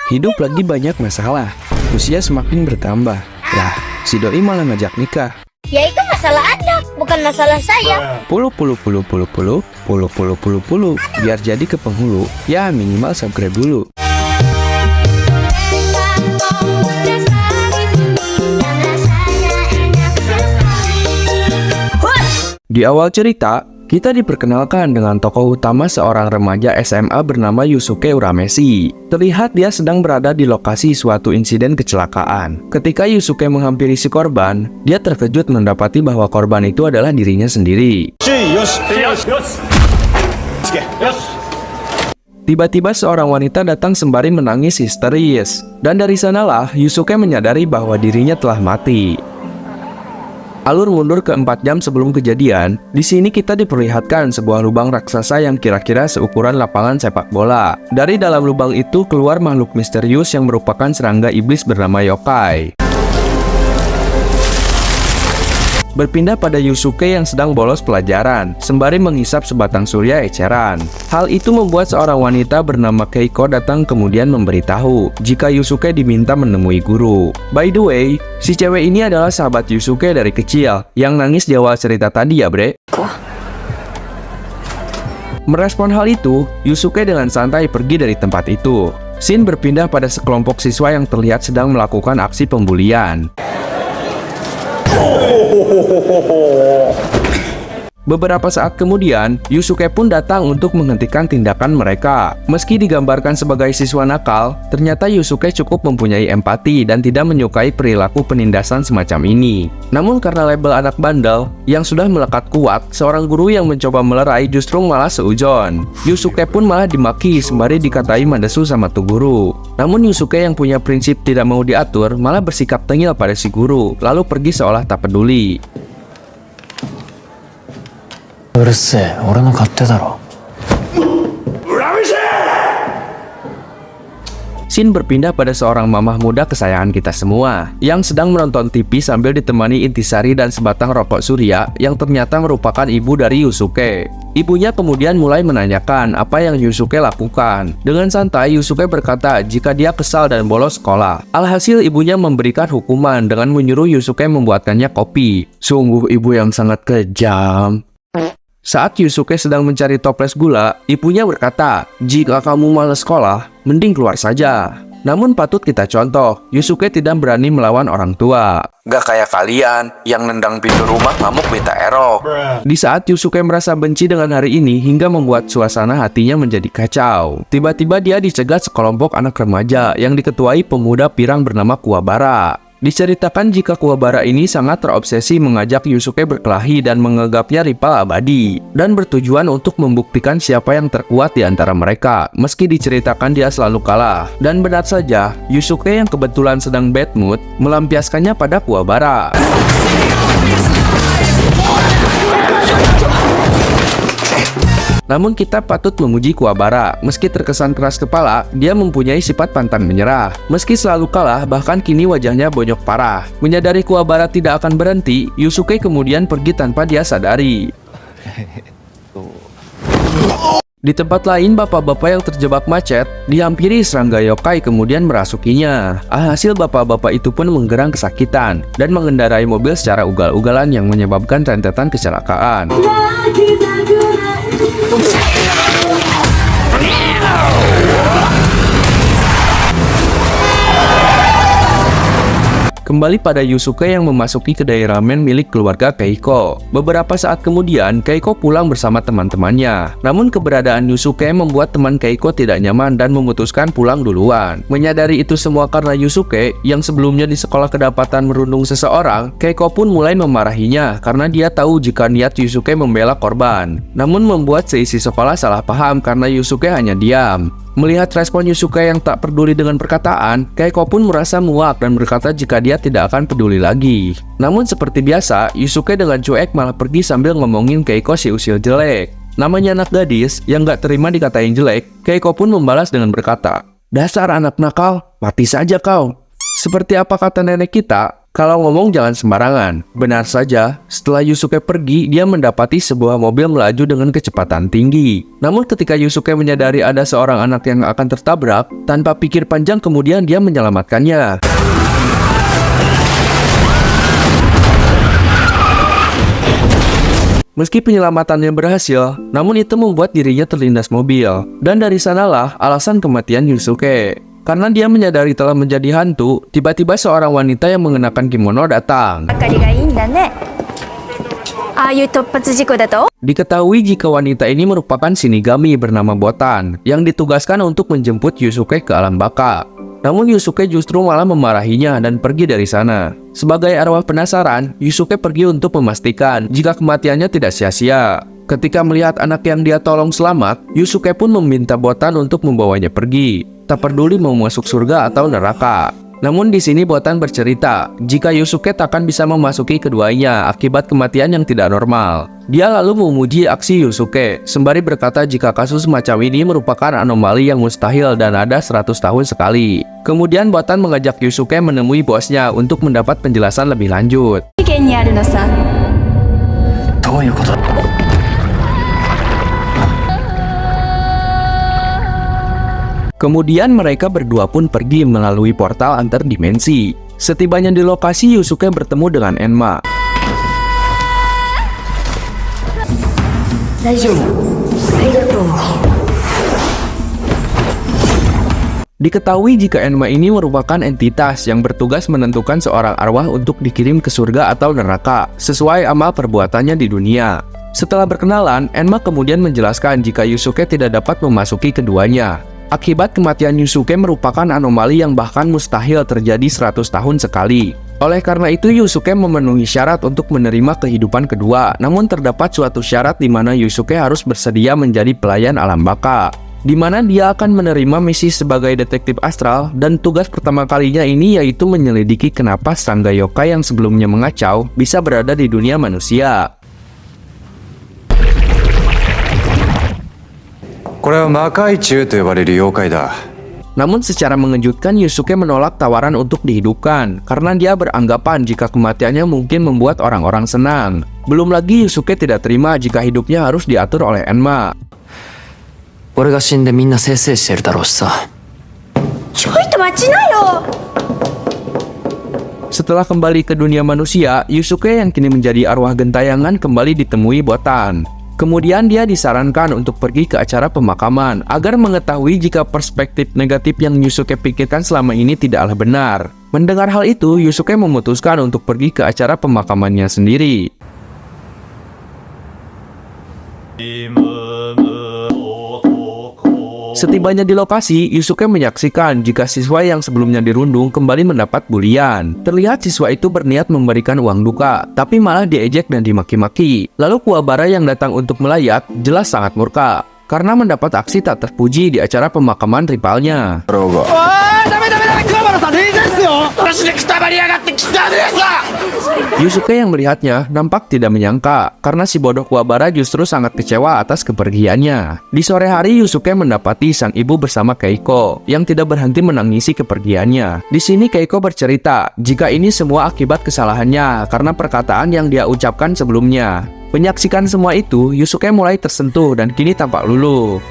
Hidup lagi banyak masalah. Usia semakin bertambah. Lah, si doi malah ngajak nikah. Ya itu masalah Anda, bukan masalah saya. Puluh. Biar jadi ke penghulu, ya minimal subscribe dulu. Di awal cerita, kita diperkenalkan dengan tokoh utama seorang remaja SMA bernama Yusuke Urameshi. Terlihat dia sedang berada di lokasi suatu insiden kecelakaan. Ketika Yusuke menghampiri si korban, dia terkejut mendapati bahwa korban itu adalah dirinya sendiri. Tiba-tiba seorang wanita datang sembari menangis histeris. Dan dari sanalah Yusuke menyadari bahwa dirinya telah mati. Alur mundur ke 4 jam sebelum kejadian, di sini kita diperlihatkan sebuah lubang raksasa yang kira-kira seukuran lapangan sepak bola. Dari dalam lubang itu keluar makhluk misterius yang merupakan serangga iblis bernama yokai. Berpindah pada Yusuke yang sedang bolos pelajaran, sembari menghisap sebatang surya eceran. Hal itu membuat seorang wanita bernama Keiko datang kemudian memberitahu jika Yusuke diminta menemui guru. By the way, si cewek ini adalah sahabat Yusuke dari kecil, yang nangis di awal cerita tadi ya bre. Merespon hal itu, Yusuke dengan santai pergi dari tempat itu. Scene berpindah pada sekelompok siswa yang terlihat sedang melakukan aksi pembulian. Beberapa saat kemudian, Yusuke pun datang untuk menghentikan tindakan mereka. Meski digambarkan sebagai siswa nakal, ternyata Yusuke cukup mempunyai empati dan tidak menyukai perilaku penindasan semacam ini. Namun karena label anak bandel yang sudah melekat kuat, seorang guru yang mencoba melerai justru malah seujon. Yusuke pun malah dimaki sembari dikatai mandesu sama tuh guru. Namun Yusuke yang punya prinsip tidak mau diatur malah bersikap tengil pada si guru, lalu pergi seolah tak peduli. Scene berpindah pada seorang mamah muda kesayangan kita semua yang sedang menonton TV sambil ditemani intisari dan sebatang rokok surya yang ternyata merupakan ibu dari Yusuke. Ibunya kemudian mulai menanyakan apa yang Yusuke lakukan. Dengan santai Yusuke berkata jika dia kesal dan bolos sekolah. Alhasil ibunya memberikan hukuman dengan menyuruh Yusuke membuatkannya kopi. Sungguh ibu yang sangat kejam. Saat Yusuke sedang mencari toples gula, ibunya berkata, jika kamu malas sekolah, mending keluar saja. Namun patut kita contoh, Yusuke tidak berani melawan orang tua. Gak kayak kalian, yang nendang pintu rumah ngamuk minta erok. Di saat Yusuke merasa benci dengan hari ini hingga membuat suasana hatinya menjadi kacau. Tiba-tiba dia dicegat sekelompok anak remaja yang diketuai pemuda pirang bernama Kuwabara. Diceritakan jika Kuwabara ini sangat terobsesi mengajak Yusuke berkelahi dan menganggapnya rival abadi, dan bertujuan untuk membuktikan siapa yang terkuat di antara mereka, meski diceritakan dia selalu kalah. Dan benar saja, Yusuke yang kebetulan sedang bad mood, melampiaskannya pada Kuwabara. Namun kita patut memuji Kuwabara, meski terkesan keras kepala, dia mempunyai sifat pantang menyerah. Meski selalu kalah, bahkan kini wajahnya bonyok parah. Menyadari Kuwabara tidak akan berhenti, Yusuke kemudian pergi tanpa dia sadari. Di tempat lain, bapak-bapak yang terjebak macet dihampiri serangga yokai kemudian merasukinya. Alhasil bapak-bapak itu pun menggerang kesakitan dan mengendarai mobil secara ugal-ugalan yang menyebabkan rentetan kecelakaan. Kembali pada Yusuke yang memasuki kedai ramen milik keluarga Keiko. Beberapa saat kemudian, Keiko pulang bersama teman-temannya. Namun keberadaan Yusuke membuat teman Keiko tidak nyaman dan memutuskan pulang duluan. Menyadari itu semua karena Yusuke, yang sebelumnya di sekolah kedapatan merundung seseorang, Keiko pun mulai memarahinya karena dia tahu jika niat Yusuke membela korban. Namun membuat seisi sekolah salah paham karena Yusuke hanya diam. Melihat respon Yusuke yang tak peduli dengan perkataan, Keiko pun merasa muak dan berkata jika dia tidak akan peduli lagi. Namun seperti biasa, Yusuke dengan cuek malah pergi sambil ngomongin Keiko si usil jelek. Namanya anak gadis yang gak terima dikatain jelek, Keiko pun membalas dengan berkata, dasar anak nakal, mati saja kau. Seperti apa kata nenek kita, Kalau ngomong jangan sembarangan. Benar saja, setelah Yusuke pergi, dia mendapati sebuah mobil melaju dengan kecepatan tinggi. Namun ketika Yusuke menyadari ada seorang anak yang akan tertabrak, tanpa pikir panjang kemudian dia menyelamatkannya. Meski penyelamatannya berhasil, namun itu membuat dirinya terlindas mobil. Dan dari sanalah alasan kematian Yusuke. Karena dia menyadari telah menjadi hantu, tiba-tiba seorang wanita yang mengenakan kimono datang. Diketahui jika wanita ini merupakan Shinigami bernama Botan, yang ditugaskan untuk menjemput Yusuke ke alam baka. Namun Yusuke justru malah memarahinya dan pergi dari sana. Sebagai arwah penasaran, Yusuke pergi untuk memastikan jika kematiannya tidak sia-sia. Ketika melihat anak yang dia tolong selamat, Yusuke pun meminta Botan untuk membawanya pergi. Tak peduli mau masuk surga atau neraka. Namun di sini Botan bercerita jika Yusuke takkan bisa memasuki keduanya akibat kematian yang tidak normal. Dia lalu memuji aksi Yusuke, sembari berkata jika kasus macam ini merupakan anomali yang mustahil dan ada 100 tahun sekali. Kemudian Botan mengajak Yusuke menemui bosnya untuk mendapat penjelasan lebih lanjut. Kemudian mereka berdua pun pergi melalui portal antar dimensi. Setibanya di lokasi, Yusuke bertemu dengan Enma. Diketahui jika Enma ini merupakan entitas yang bertugas menentukan seorang arwah untuk dikirim ke surga atau neraka, sesuai amal perbuatannya di dunia. Setelah berkenalan, Enma kemudian menjelaskan jika Yusuke tidak dapat memasuki keduanya. Akibat kematian Yusuke merupakan anomali yang bahkan mustahil terjadi 100 tahun sekali. Oleh karena itu Yusuke memenuhi syarat untuk menerima kehidupan kedua, namun terdapat suatu syarat di mana Yusuke harus bersedia menjadi pelayan alam baka, di mana dia akan menerima misi sebagai detektif astral, dan tugas pertama kalinya ini yaitu menyelidiki kenapa serangga yokai yang sebelumnya mengacau bisa berada di dunia manusia. Namun secara mengejutkan Yusuke menolak tawaran untuk dihidupkan karena dia beranggapan jika kematiannya mungkin membuat orang-orang senang. Belum lagi Yusuke tidak terima jika hidupnya harus diatur oleh Enma. Setelah kembali ke dunia manusia, Yusuke yang kini menjadi arwah gentayangan kembali ditemui Botan. Kemudian dia disarankan untuk pergi ke acara pemakaman agar mengetahui jika perspektif negatif yang Yusuke pikirkan selama ini tidaklah benar. Mendengar hal itu, Yusuke memutuskan untuk pergi ke acara pemakamannya sendiri. Setibanya di lokasi, Yusuke menyaksikan jika siswa yang sebelumnya dirundung kembali mendapat bulian. Terlihat siswa itu berniat memberikan uang duka, tapi malah diejek dan dimaki-maki. Lalu Kuwabara yang datang untuk melayat jelas sangat murka karena mendapat aksi tak terpuji di acara pemakaman rivalnya. Yusuke yang melihatnya nampak tidak menyangka karena si bodoh Kuwabara justru sangat kecewa atas kepergiannya. Di sore hari Yusuke mendapati sang ibu bersama Keiko yang tidak berhenti menangisi kepergiannya. Di sini Keiko bercerita jika ini semua akibat kesalahannya karena perkataan yang dia ucapkan sebelumnya. Menyaksikan semua itu, Yusuke mulai tersentuh dan kini tampak luluh.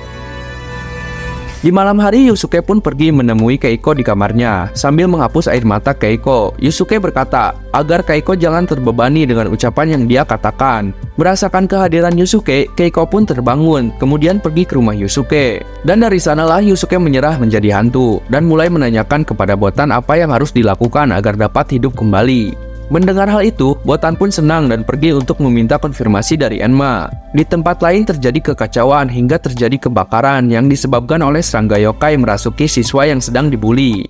Di malam hari, Yusuke pun pergi menemui Keiko di kamarnya. Sambil menghapus air mata Keiko, Yusuke berkata agar Keiko jangan terbebani dengan ucapan yang dia katakan. Merasakan kehadiran Yusuke, Keiko pun terbangun, kemudian pergi ke rumah Yusuke. Dan dari sanalah Yusuke menyerah menjadi hantu, dan mulai menanyakan kepada Botan apa yang harus dilakukan agar dapat hidup kembali. Mendengar hal itu, Botan pun senang dan pergi untuk meminta konfirmasi dari Enma. Di tempat lain terjadi kekacauan hingga terjadi kebakaran yang disebabkan oleh serangga yokai merasuki siswa yang sedang dibuli.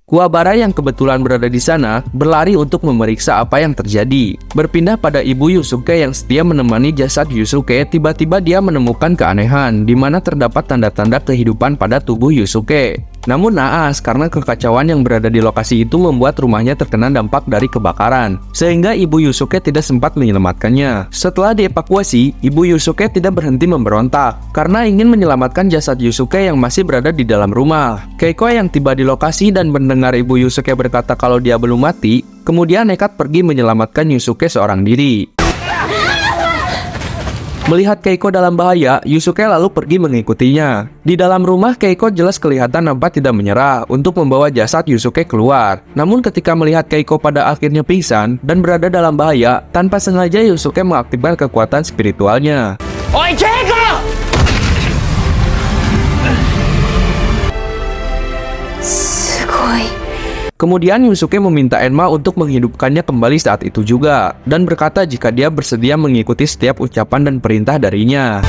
Kuwabara yang kebetulan berada di sana berlari untuk memeriksa apa yang terjadi. Berpindah pada ibu Yusuke yang setia menemani jasad Yusuke, tiba-tiba dia menemukan keanehan di mana terdapat tanda-tanda kehidupan pada tubuh Yusuke. Namun naas karena kekacauan yang berada di lokasi itu membuat rumahnya terkena dampak dari kebakaran, sehingga ibu Yusuke tidak sempat menyelamatkannya. Setelah dievakuasi, ibu Yusuke tidak berhenti memberontak karena ingin menyelamatkan jasad Yusuke yang masih berada di dalam rumah. Keiko yang tiba di lokasi dan mendengar ibu Yusuke berkata kalau dia belum mati, kemudian nekat pergi menyelamatkan Yusuke seorang diri. Melihat Keiko dalam bahaya, Yusuke lalu pergi mengikutinya. Di dalam rumah, Keiko jelas kelihatan nampak tidak menyerah untuk membawa jasad Yusuke keluar. Namun ketika melihat Keiko pada akhirnya pingsan dan berada dalam bahaya, tanpa sengaja Yusuke mengaktifkan kekuatan spiritualnya. Oi, Keiko! Kemudian Yusuke meminta Enma untuk menghidupkannya kembali saat itu juga, dan berkata jika dia bersedia mengikuti setiap ucapan dan perintah darinya.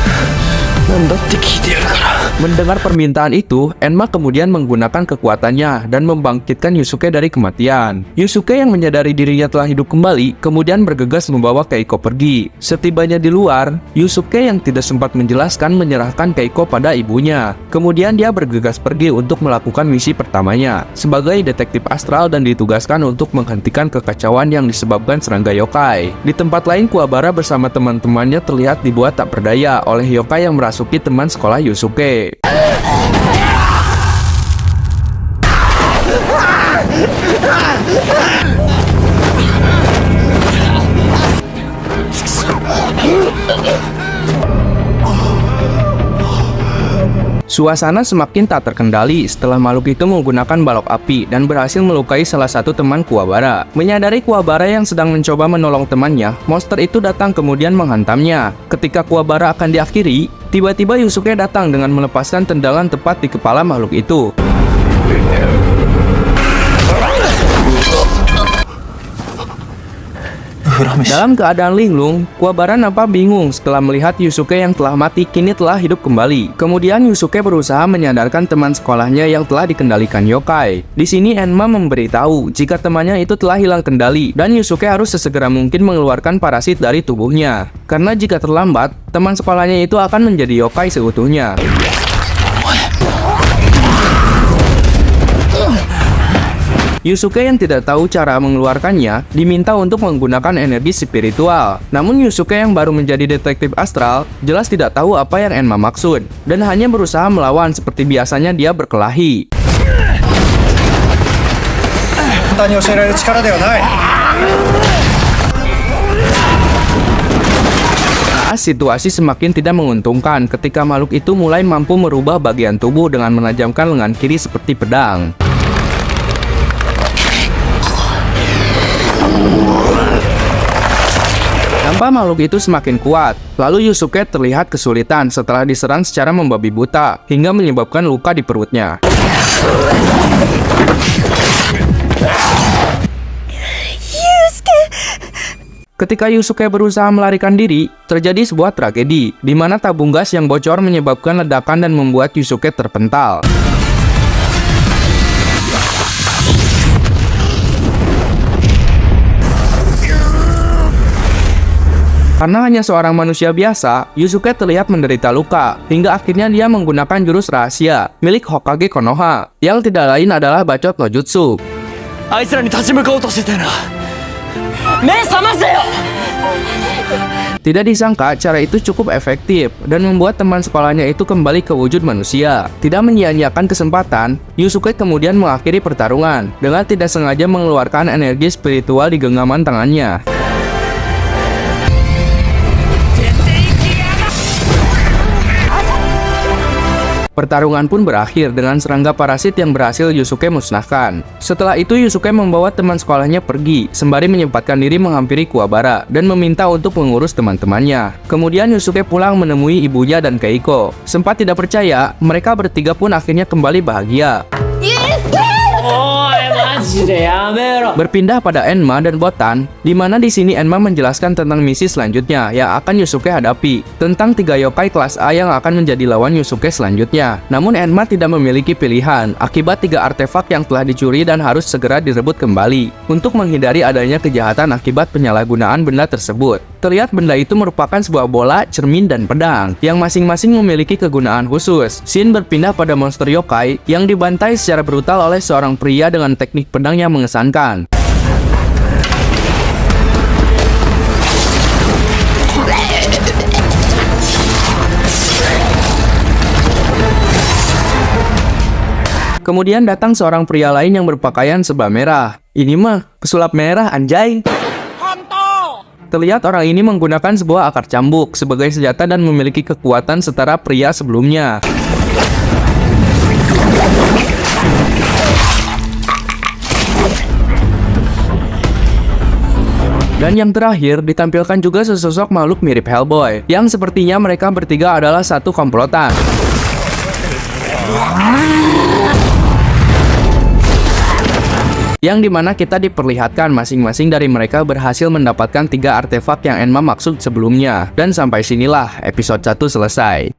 Mendengar permintaan itu, Enma kemudian menggunakan kekuatannya dan membangkitkan Yusuke dari kematian. Yusuke yang menyadari dirinya telah hidup kembali, kemudian bergegas membawa Keiko pergi. Setibanya di luar, Yusuke yang tidak sempat menjelaskan menyerahkan Keiko pada ibunya. Kemudian dia bergegas pergi untuk melakukan misi pertamanya, sebagai detektif astral dan ditugaskan untuk menghentikan kekacauan yang disebabkan serangga yokai. Di tempat lain, Kuwabara bersama teman-temannya terlihat dibuat tak berdaya oleh yokai yang merasuki teman sekolah Yusuke. Suasana semakin tak terkendali setelah makhluk itu menggunakan balok api dan berhasil melukai salah satu teman Kuwabara. Menyadari Kuwabara yang sedang mencoba menolong temannya, monster itu datang kemudian menghantamnya. Ketika Kuwabara akan diakhiri, tiba-tiba Yusuke datang dengan melepaskan tendangan tepat di kepala makhluk itu. Dalam keadaan linglung, Kuwabara nampak bingung setelah melihat Yusuke yang telah mati kini telah hidup kembali. Kemudian Yusuke berusaha menyadarkan teman sekolahnya yang telah dikendalikan yokai. Di sini Enma memberitahu jika temannya itu telah hilang kendali dan Yusuke harus sesegera mungkin mengeluarkan parasit dari tubuhnya. Karena jika terlambat, teman sekolahnya itu akan menjadi yokai seutuhnya. Yusuke yang tidak tahu cara mengeluarkannya diminta untuk menggunakan energi spiritual. Namun Yusuke yang baru menjadi detektif astral jelas tidak tahu apa yang Enma maksud dan hanya berusaha melawan seperti biasanya dia berkelahi. Situasi semakin tidak menguntungkan ketika makhluk itu mulai mampu merubah bagian tubuh dengan menajamkan lengan kiri seperti pedang. Nampak makhluk itu semakin kuat, lalu Yusuke terlihat kesulitan setelah diserang secara membabi buta, hingga menyebabkan luka di perutnya. Ketika Yusuke berusaha melarikan diri, terjadi sebuah tragedi, di mana tabung gas yang bocor menyebabkan ledakan dan membuat Yusuke terpental. Karena hanya seorang manusia biasa, Yusuke terlihat menderita luka, hingga akhirnya dia menggunakan jurus rahasia milik Hokage Konoha, yang tidak lain adalah bacot no jutsu. Tidak disangka cara itu cukup efektif dan membuat teman sekolahnya itu kembali ke wujud manusia. Tidak menyia-nyiakan kesempatan, Yusuke kemudian mengakhiri pertarungan dengan tidak sengaja mengeluarkan energi spiritual di genggaman tangannya. Pertarungan pun berakhir dengan serangga parasit yang berhasil Yusuke musnahkan. Setelah itu Yusuke membawa teman sekolahnya pergi, sembari menyempatkan diri menghampiri Kuwabara dan meminta untuk mengurus teman-temannya. Kemudian Yusuke pulang menemui ibunya dan Keiko. Sempat tidak percaya, mereka bertiga pun akhirnya kembali bahagia. Berpindah pada Enma dan Botan, di mana di sini Enma menjelaskan tentang misi selanjutnya yang akan Yusuke hadapi, tentang 3 yokai kelas A yang akan menjadi lawan Yusuke selanjutnya. Namun Enma tidak memiliki pilihan akibat 3 artefak yang telah dicuri dan harus segera direbut kembali untuk menghindari adanya kejahatan akibat penyalahgunaan benda tersebut. Terlihat benda itu merupakan sebuah bola, cermin, dan pedang, yang masing-masing memiliki kegunaan khusus. Scene berpindah pada monster yokai yang dibantai secara brutal oleh seorang pria dengan teknik pedang yang mengesankan. Kemudian datang seorang pria lain yang berpakaian serba merah. Ini mah pesulap merah, anjay. Terlihat orang ini menggunakan sebuah akar cambuk sebagai senjata dan memiliki kekuatan setara pria sebelumnya. Dan yang terakhir, ditampilkan juga sesosok makhluk mirip Hellboy, yang sepertinya mereka bertiga adalah satu komplotan. Yang dimana kita diperlihatkan masing-masing dari mereka berhasil mendapatkan 3 artefak yang Enma maksud sebelumnya. Dan sampai sinilah episode 1 selesai.